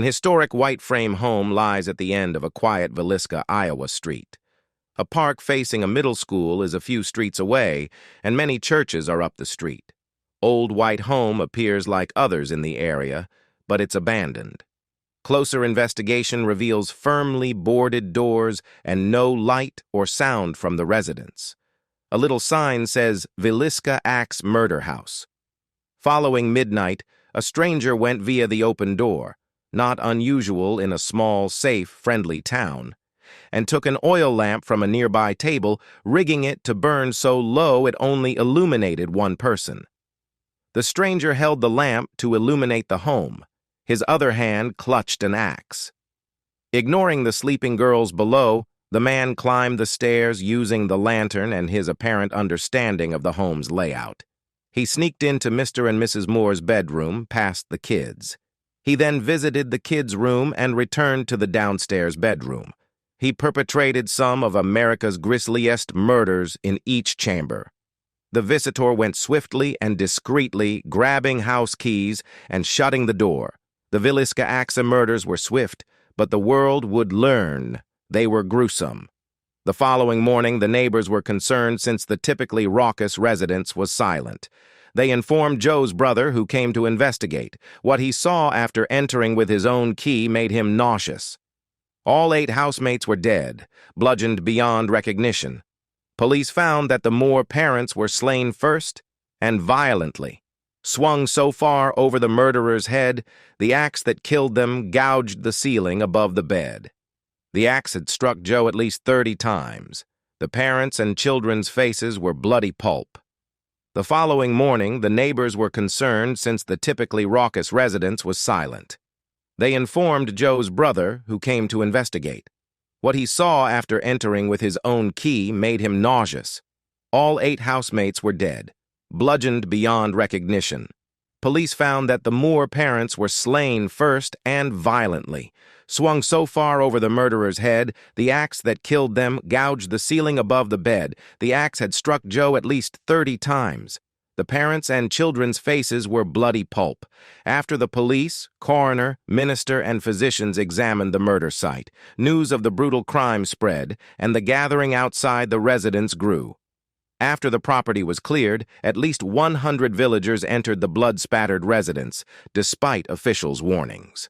historic white-frame home lies at the end of a quiet Villisca, Iowa street. A park facing a middle school is a few streets away, and many churches are up the street. Old white home appears like others in the area, but it's abandoned. Closer investigation reveals firmly boarded doors and no light or sound from the residents. A little sign says Villisca Axe Murder House. Following midnight, a stranger went via the open door, not unusual in a small, safe, friendly town, and took an oil lamp from a nearby table, rigging it to burn so low it only illuminated one person. The stranger held the lamp to illuminate the home. His other hand clutched an axe. Ignoring the sleeping girls below, the man climbed the stairs using the lantern and his apparent understanding of the home's layout. He sneaked into Mr. and Mrs. Moore's bedroom, past the kids. He then visited the kids' room and returned to the downstairs bedroom. He perpetrated some of America's grisliest murders in each chamber. The visitor went swiftly and discreetly, grabbing house keys and shutting the door. The Villisca Axe murders were swift, but the world would learn they were gruesome. The following morning, the neighbors were concerned since the typically raucous residence was silent. They informed Joe's brother, who came to investigate. What he saw after entering with his own key made him nauseous. All 8 housemates were dead, bludgeoned beyond recognition. Police found that the Moore parents were slain first and violently. Swung so far over the murderer's head, the axe that killed them gouged the ceiling above the bed. The axe had struck Joe at least 30 times. The parents' and children's faces were bloody pulp. The following morning, the neighbors were concerned since the typically raucous residence was silent. They informed Joe's brother, who came to investigate. What he saw after entering with his own key made him nauseous. All 8 housemates were dead, bludgeoned beyond recognition. Police found that the Moore parents were slain first and violently. Swung so far over the murderer's head, the axe that killed them gouged the ceiling above the bed. The axe had struck Joe at least 30 times. The parents' and children's faces were bloody pulp. After the police, coroner, minister, and physicians examined the murder site, news of the brutal crime spread, and the gathering outside the residence grew. After the property was cleared, at least 100 villagers entered the blood-spattered residence, despite officials' warnings.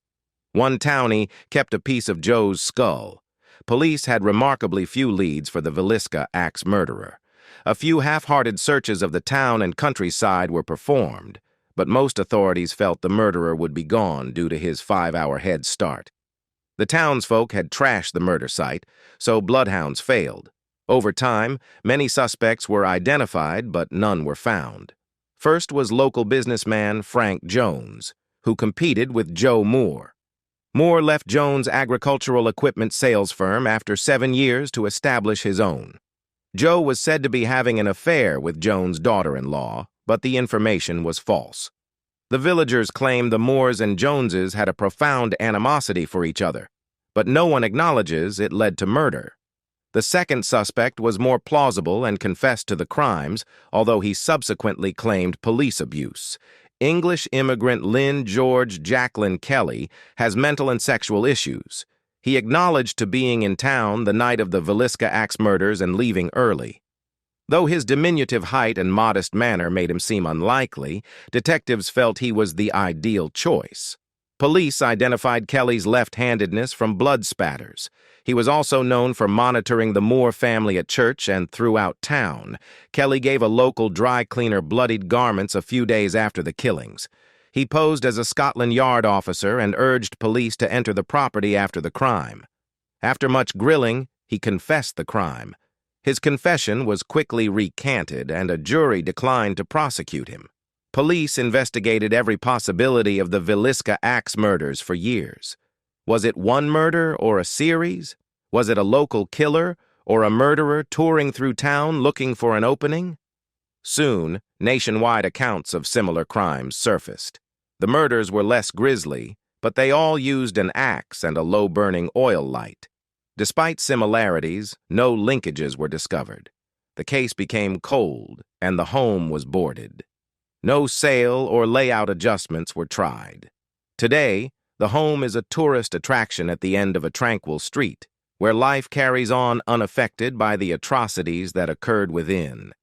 One townie kept a piece of Joe's skull. Police had remarkably few leads for the Villisca Axe murderer. A few half-hearted searches of the town and countryside were performed, but most authorities felt the murderer would be gone due to his 5-hour head start. The townsfolk had trashed the murder site, so bloodhounds failed. Over time, many suspects were identified, but none were found. First was local businessman Frank Jones, who competed with Joe Moore. Moore left Jones' agricultural equipment sales firm after 7 years to establish his own. Joe was said to be having an affair with Jones' daughter-in-law, but the information was false. The villagers claimed the Moores and Joneses had a profound animosity for each other, but no one acknowledges it led to murder. The second suspect was more plausible and confessed to the crimes, although he subsequently claimed police abuse. English immigrant Lynn George Jacqueline Kelly has mental and sexual issues. He acknowledged to being in town the night of the Villisca Axe murders and leaving early. Though his diminutive height and modest manner made him seem unlikely, detectives felt he was the ideal choice. Police identified Kelly's left-handedness from blood spatters. He was also known for monitoring the Moore family at church and throughout town. Kelly gave a local dry cleaner bloodied garments a few days after the killings. He posed as a Scotland Yard officer and urged police to enter the property after the crime. After much grilling, he confessed the crime. His confession was quickly recanted, and a jury declined to prosecute him. Police investigated every possibility of the Villisca Axe murders for years. Was it one murder or a series? Was it a local killer or a murderer touring through town looking for an opening? Soon, nationwide accounts of similar crimes surfaced. The murders were less grisly, but they all used an axe and a low-burning oil light. Despite similarities, no linkages were discovered. The case became cold, and the home was boarded. No sale or layout adjustments were tried. Today, The home is a tourist attraction at the end of a tranquil street, where life carries on unaffected by the atrocities that occurred within.